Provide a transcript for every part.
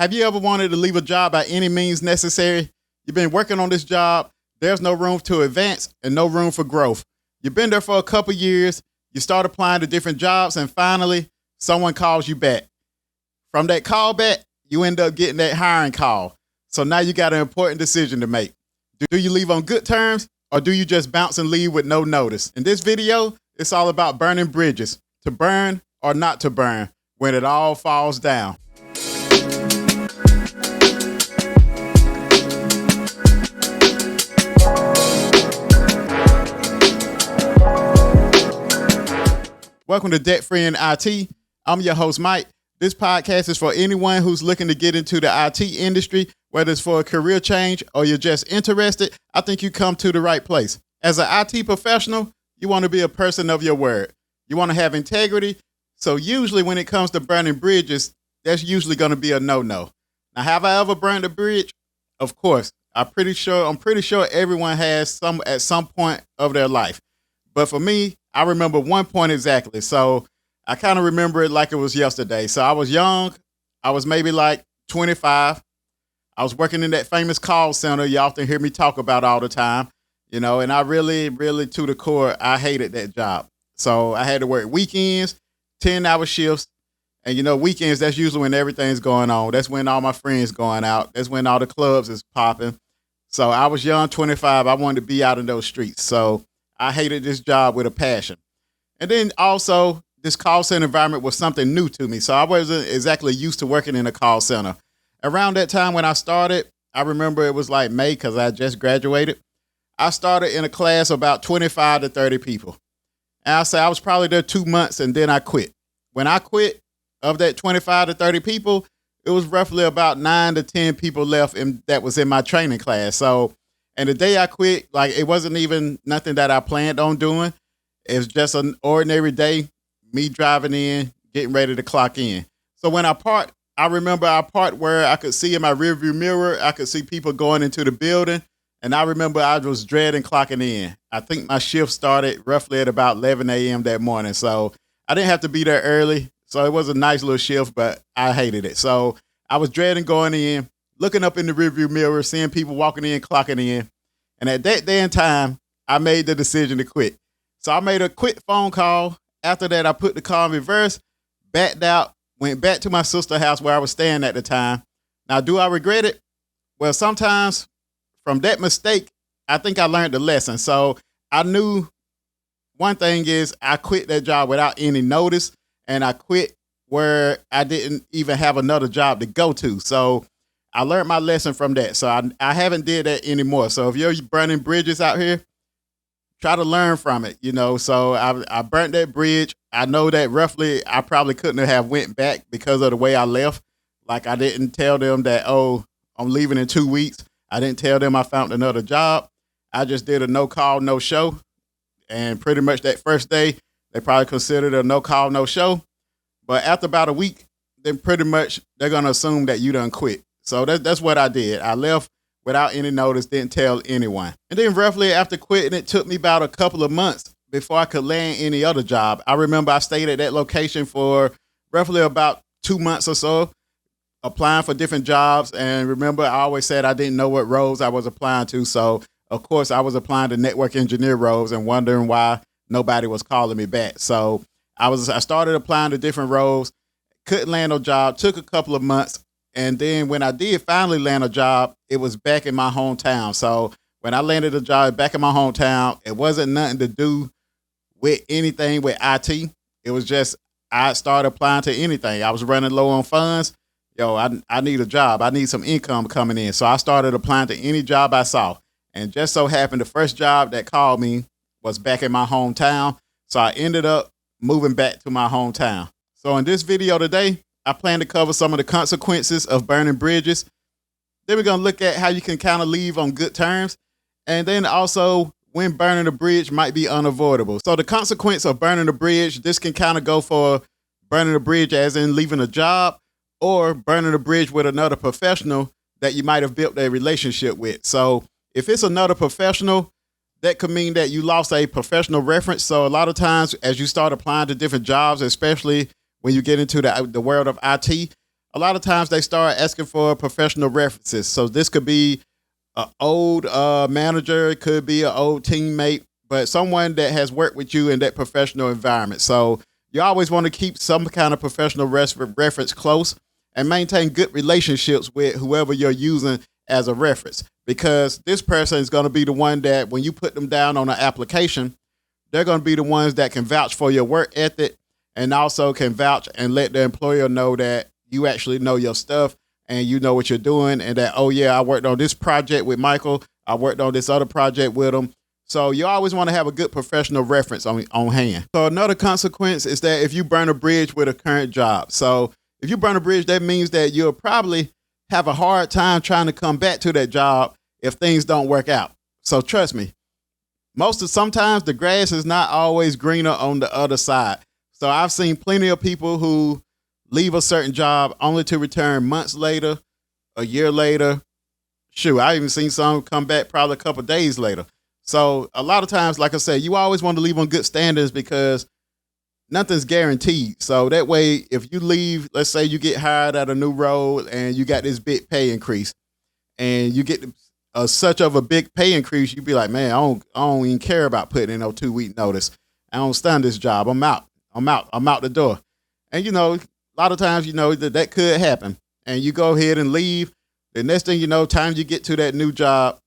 Have you ever wanted to leave a job by any means necessary? You've been working on this job. There's no room to advance and no room for growth. You've been there for a couple years. You start applying to different jobs, and finally, someone calls you back. From that call back, you end up getting that hiring call. So now you got an important decision to make. Do you leave on good terms, or do you just bounce and leave with no notice? In this video, it's all about burning bridges, to burn or not to burn, when it all falls down. Welcome to Debt Free in IT. I'm your host, Mike. This podcast is for anyone who's looking to get into the IT industry, whether it's for a career change or you're just interested. I think you come to the right place. As an IT professional, you want to be a person of your word. You want to have integrity. So usually when it comes to burning bridges, that's usually going to be a no-no. Now, have I ever burned a bridge? Of course. I'm pretty sure everyone has some at some point of their life. But for me, I remember one point exactly. So I kind of remember it like it was yesterday. So I was young. I was maybe like 25. I was working in that famous call center you often hear me talk about all the time, and I really, to the core, I hated that job. So I had to work weekends, 10-hour shifts. And, weekends, that's usually when everything's going on. That's when all my friends going out. That's when all the clubs is popping. So I was young, 25. I wanted to be out in those streets. So I hated this job with a passion. And then also, this call center environment was something new to me. So I wasn't exactly used to working in a call center. Around that time when I started, I remember it was like May because I just graduated. I started in a class of about 25 to 30 people. And I say I was probably there 2 months and then I quit. When I quit, of that 25 to 30 people, it was roughly about 9 to 10 people left that was in my training class. So, and the day I quit, like it wasn't even nothing that I planned on doing. It was just an ordinary day, me driving in, getting ready to clock in. So when I remember I part where I could see in my rearview mirror, I could see people going into the building. And I remember I was dreading clocking in. I think my shift started roughly at about 11 a.m. that morning. So I didn't have to be there early. So it was a nice little shift, but I hated it. So I was dreading going in, looking up in the rearview mirror, seeing people walking in, clocking in. And at that day and time, I made the decision to quit. So I made a quick phone call. After that, I put the car in reverse, backed out, went back to my sister's house where I was staying at the time. Now, do I regret it? Well, sometimes from that mistake, I think I learned the lesson. So I knew one thing is I quit that job without any notice, and I quit where I didn't even have another job to go to. So I learned my lesson from that. So I haven't did that anymore. So if you're burning bridges out here, try to learn from it, So I burnt that bridge. I know that roughly I probably couldn't have went back because of the way I left. Like I didn't tell them that, oh, I'm leaving in 2 weeks. I didn't tell them I found another job. I just did a no call, no show. And pretty much that first day, they probably considered a no call, no show. But after about a week, then pretty much they're going to assume that you done quit. So that's what I did. I left without any notice, didn't tell anyone. And then roughly after quitting, it took me about a couple of months before I could land any other job. I remember I stayed at that location for roughly about 2 months or so, applying for different jobs. And remember, I always said I didn't know what roles I was applying to. So, of course, I was applying to network engineer roles and wondering why nobody was calling me back. So I started applying to different roles, couldn't land a job, took a couple of months. And then when I did finally land a job, it was back in my hometown. So when I landed a job back in my hometown, it wasn't nothing to do with anything with IT. It was just I started applying to anything. I was running low on funds. I need a job. I need some income coming in. So I started applying to any job I saw. And just so happened the first job that called me was back in my hometown. So I ended up moving back to my hometown. So in this video today, I plan to cover some of the consequences of burning bridges. Then we're going to look at how you can kind of leave on good terms. And then also when burning a bridge might be unavoidable. So the consequence of burning a bridge, this can kind of go for burning a bridge as in leaving a job, or burning a bridge with another professional that you might have built a relationship with. So if it's another professional, that could mean that you lost a professional reference. So a lot of times as you start applying to different jobs, especially when you get into the world of IT, a lot of times they start asking for professional references. So this could be an old manager, it could be an old teammate, but someone that has worked with you in that professional environment. So you always want to keep some kind of professional reference close and maintain good relationships with whoever you're using as a reference, because this person is going to be the one that when you put them down on an application, they're going to be the ones that can vouch for your work ethic and also can vouch and let the employer know that you actually know your stuff and you know what you're doing, and that, oh yeah, I worked on this project with Michael, I worked on this other project with him. So you always want to have a good professional reference on hand. So another consequence is that if you burn a bridge with a current job. So if you burn a bridge, that means that you'll probably have a hard time trying to come back to that job if things don't work out. So trust me, sometimes the grass is not always greener on the other side. So I've seen plenty of people who leave a certain job only to return months later, a year later. Shoot, I even seen some come back probably a couple of days later. So a lot of times, like I said, you always want to leave on good standards because nothing's guaranteed. So that way, if you leave, let's say you get hired at a new role and you got this big pay increase and you get such of a big pay increase, you'd be like, man, I don't even care about putting in no 2-week notice. I don't stand this job. I'm out the door. And, a lot of times, that could happen. And you go ahead and leave. The next thing you know, time you get to that new job,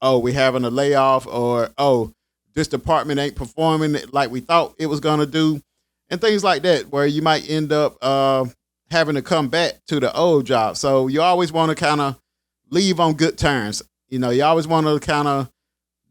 oh, we're having a layoff, or, oh, this department ain't performing like we thought it was going to do, and things like that, where you might end up having to come back to the old job. So you always want to kind of leave on good terms. You always want to kind of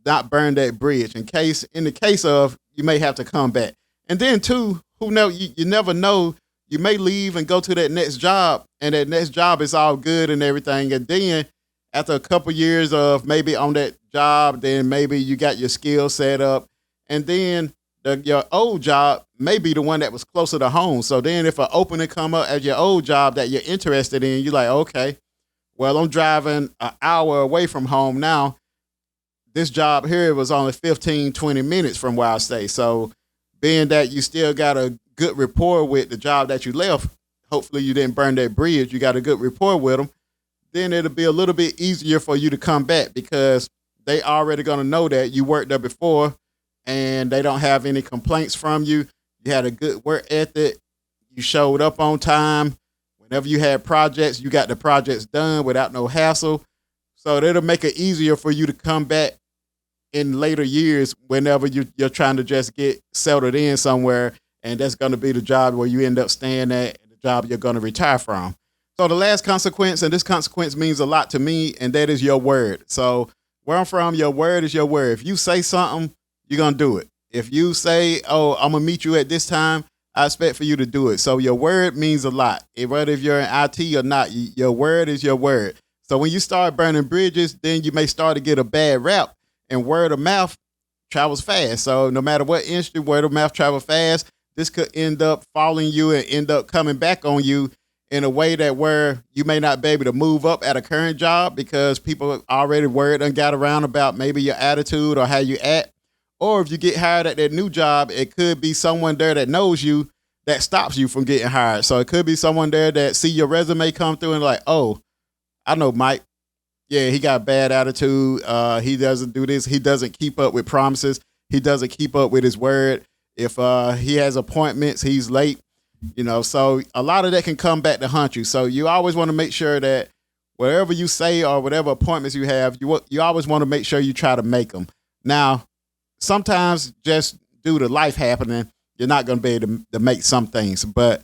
not burn that bridge in the case of you may have to come back. And then too, who knows, you never know, you may leave and go to that next job, and that next job is all good and everything. And then after a couple years of maybe on that job, then maybe you got your skills set up, and then your old job may be the one that was closer to home. So then if an opening come up at your old job that you're interested in, you're like, okay, well, I'm driving an hour away from home now. This job here was only 15, 20 minutes from where I stay. So being that you still got a good rapport with the job that you left, hopefully you didn't burn that bridge, you got a good rapport with them, then it'll be a little bit easier for you to come back because they already going to know that you worked there before and they don't have any complaints from you. You had a good work ethic. You showed up on time. Whenever you had projects, you got the projects done without no hassle. So that'll make it easier for you to come back in later years whenever you're trying to just get settled in somewhere, and that's going to be the job where you end up staying at, and the job you're going to retire from. So the last consequence, and this consequence means a lot to me, and that is your word. So where I'm from, your word is your word. If you say something, you're going to do it. If you say, oh, I'm going to meet you at this time, I expect for you to do it. So your word means a lot. Whether if you're in IT or not, your word is your word. So when you start burning bridges, then you may start to get a bad rap, and word of mouth travels fast. So no matter what industry, word of mouth travel fast. This could end up following you and end up coming back on you in a way that where you may not be able to move up at a current job because people already word and got around about maybe your attitude or how you act. Or if you get hired at that new job, it could be someone there that knows you that stops you from getting hired. So it could be someone there that see your resume come through and like, oh, I know Mike. Yeah, he got a bad attitude. He doesn't do this. He doesn't keep up with promises. He doesn't keep up with his word. If he has appointments, he's late. So a lot of that can come back to haunt you. So you always want to make sure that whatever you say or whatever appointments you have, you always want to make sure you try to make them. Now, sometimes just due to life happening, you're not going to be able to make some things. But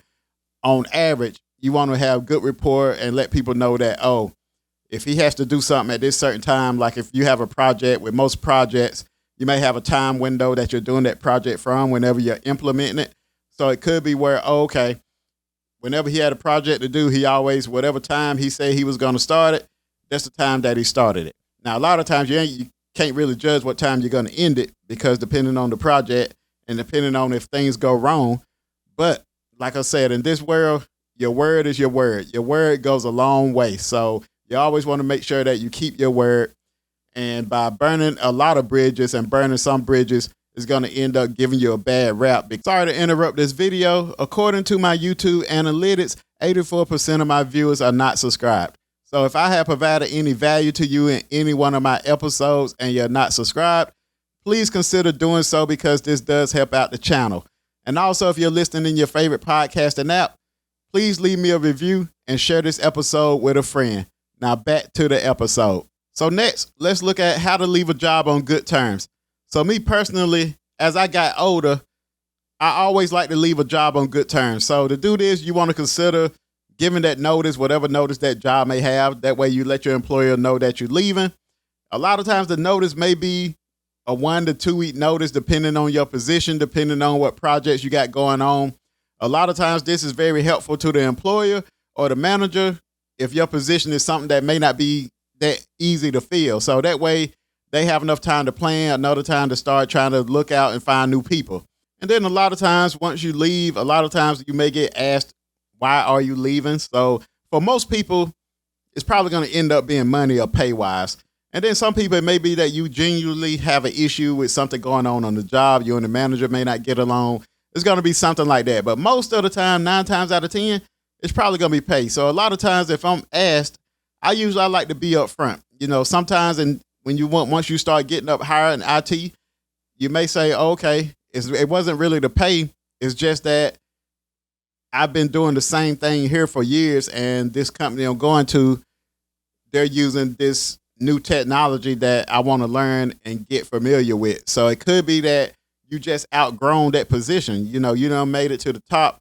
on average, you want to have good rapport and let people know that, oh, if he has to do something at this certain time, like if you have a project, with most projects, you may have a time window that you're doing that project from whenever you're implementing it. So it could be where, oh, okay, whenever he had a project to do, he always, whatever time he said he was going to start it, that's the time that he started it. Now, a lot of times you can't really judge what time you're going to end it because depending on the project and depending on if things go wrong. But like I said, in this world, your word is your word. Your word goes a long way. So you always want to make sure that you keep your word. And by burning a lot of bridges and burning some bridges, is going to end up giving you a bad rap. Sorry to interrupt this video. According to my YouTube analytics, 84% of my viewers are not subscribed. So if I have provided any value to you in any one of my episodes and you're not subscribed, please consider doing so because this does help out the channel. And also, if you're listening in your favorite podcasting app, please leave me a review and share this episode with a friend. Now back to the episode. So next, let's look at how to leave a job on good terms. So me personally, as I got older, I always like to leave a job on good terms. So to do this, you want to consider giving that notice, whatever notice that job may have. That way you let your employer know that you're leaving. A lot of times the notice may be a 1 to 2 week notice, depending on your position, depending on what projects you got going on. A lot of times this is very helpful to the employer or the manager if your position is something that may not be that easy to fill. So that way they have enough time to plan, another time to start trying to look out and find new people. And then a lot of times once you leave, a lot of times you may get asked, why are you leaving? So for most people, it's probably going to end up being money or pay wise. And then some people, it may be that you genuinely have an issue with something going on the job. You and the manager may not get along. It's going to be something like that. But most of the time, 9 times out of 10, it's probably going to be pay. So a lot of times if I'm asked, I like to be upfront. You know, sometimes once you start getting up higher in IT, you may say, okay, it wasn't really the pay. It's just that I've been doing the same thing here for years, and this company I'm going to, they're using this new technology that I want to learn and get familiar with. So it could be that you just outgrown that position. You done made it to the top,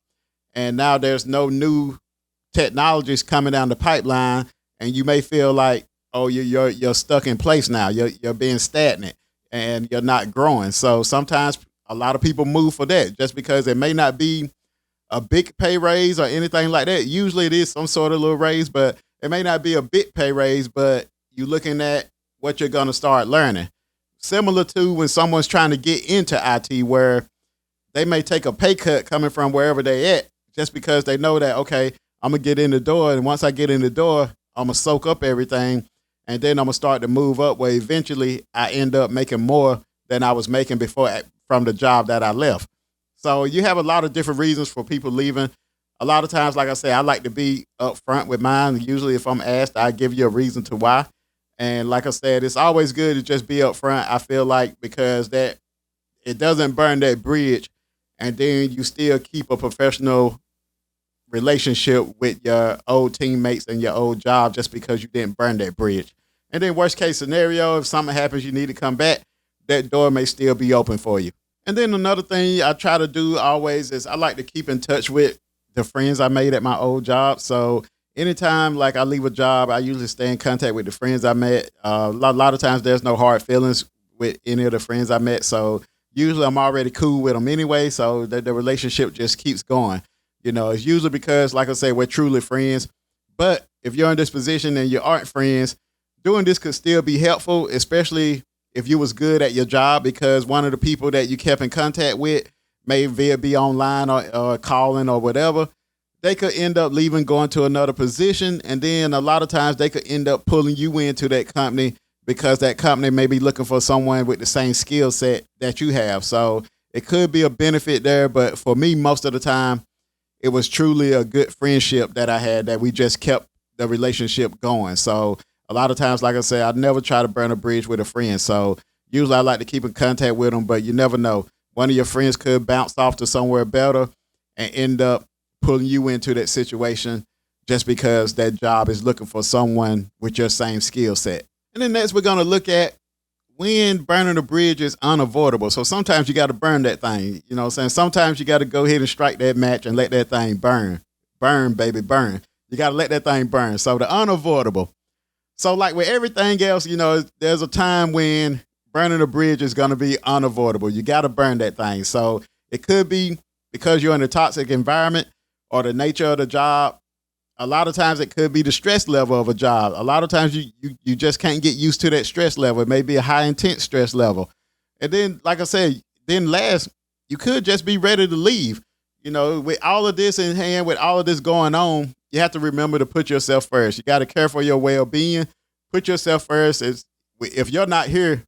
and now there's no new technologies coming down the pipeline, and you may feel like, oh, you're stuck in place now. You're being stagnant, and you're not growing. So sometimes a lot of people move for that just because it may not be a big pay raise or anything like that. Usually it is some sort of little raise, but it may not be a big pay raise, but you're looking at what you're going to start learning. Similar to when someone's trying to get into IT, where they may take a pay cut coming from wherever they're at just because they know that, okay, I'm going to get in the door. And once I get in the door, I'm going to soak up everything. And then I'm going to start to move up where eventually I end up making more than I was making before from the job that I left. So you have a lot of different reasons for people leaving. A lot of times, like I say, I like to be upfront with mine. Usually if I'm asked, I give you a reason to why. And like I said, it's always good to just be upfront. I feel like because that it doesn't burn that bridge, and then you still keep a professional relationship with your old teammates and your old job just because you didn't burn that bridge. And then worst case scenario, if something happens, you need to come back, that door may still be open for you. And then another thing I try to do always is I like to keep in touch with the friends I made at my old job. So anytime like I leave a job, I usually stay in contact with the friends I met. A lot of times there's no hard feelings with any of the friends I met. So usually I'm already cool with them anyway. So the relationship just keeps going. It's usually because, like I say, we're truly friends. But if you're in this position and you aren't friends, doing this could still be helpful, especially if you was good at your job, because one of the people that you kept in contact with may be online or calling or whatever. They could end up leaving, going to another position. And then a lot of times they could end up pulling you into that company because that company may be looking for someone with the same skill set that you have. So it could be a benefit there. But for me, most of the time, it was truly a good friendship that I had that we just kept the relationship going. So a lot of times, like I said, I never try to burn a bridge with a friend. So usually I like to keep in contact with them, but you never know. One of your friends could bounce off to somewhere better and end up pulling you into that situation just because that job is looking for someone with your same skill set. And then next, we're going to look at when burning a bridge is unavoidable. So sometimes you got to burn that thing. You know what I'm saying? Sometimes you got to go ahead and strike that match and let that thing burn. Burn, baby, burn. You got to let that thing burn. So the unavoidable. So like with everything else, there's a time when burning a bridge is going to be unavoidable. You got to burn that thing. So it could be because you're in a toxic environment or the nature of the job. A lot of times it could be the stress level of a job. A lot of times you just can't get used to that stress level. It may be a high intense stress level. And then, like I said, you could just be ready to leave. With all of this in hand, with all of this going on, you have to remember to put yourself first. You got to care for your well-being. Put yourself first. If you're not here,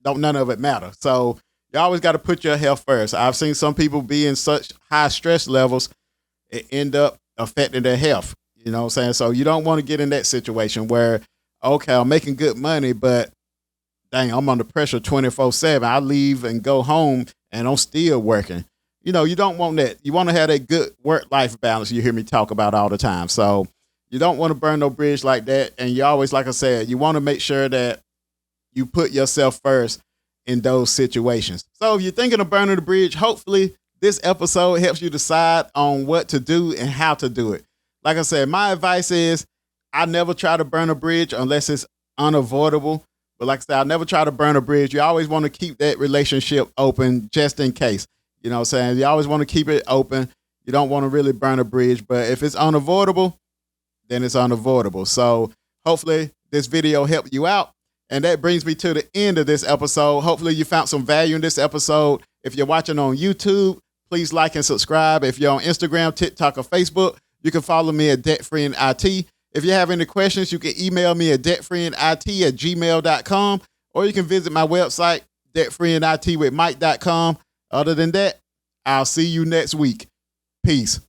none of it matter. So you always got to put your health first. I've seen some people be in such high stress levels, it end up affecting their health. You know what I'm saying? So you don't want to get in that situation where, okay, I'm making good money, but dang, I'm under pressure 24/7. I leave and go home and I'm still working. You know, you don't want that. You want to have that good work-life balance you hear me talk about all the time. So you don't want to burn no bridge like that. And you always, like I said, you want to make sure that you put yourself first in those situations. So if you're thinking of burning the bridge, hopefully this episode helps you decide on what to do and how to do it. Like I said, my advice is I never try to burn a bridge unless it's unavoidable. But like I said, I never try to burn a bridge. You always want to keep that relationship open just in case. You know what I'm saying? You always want to keep it open. You don't want to really burn a bridge. But if it's unavoidable, then it's unavoidable. So hopefully this video helped you out. And that brings me to the end of this episode. Hopefully you found some value in this episode. If you're watching on YouTube, please like and subscribe. If you're on Instagram, TikTok, or Facebook, you can follow me at DebtFriendIT. If you have any questions, you can email me at debtfriendit@gmail.com, or you can visit my website, debtfrienditwithmike.com. Other than that, I'll see you next week. Peace.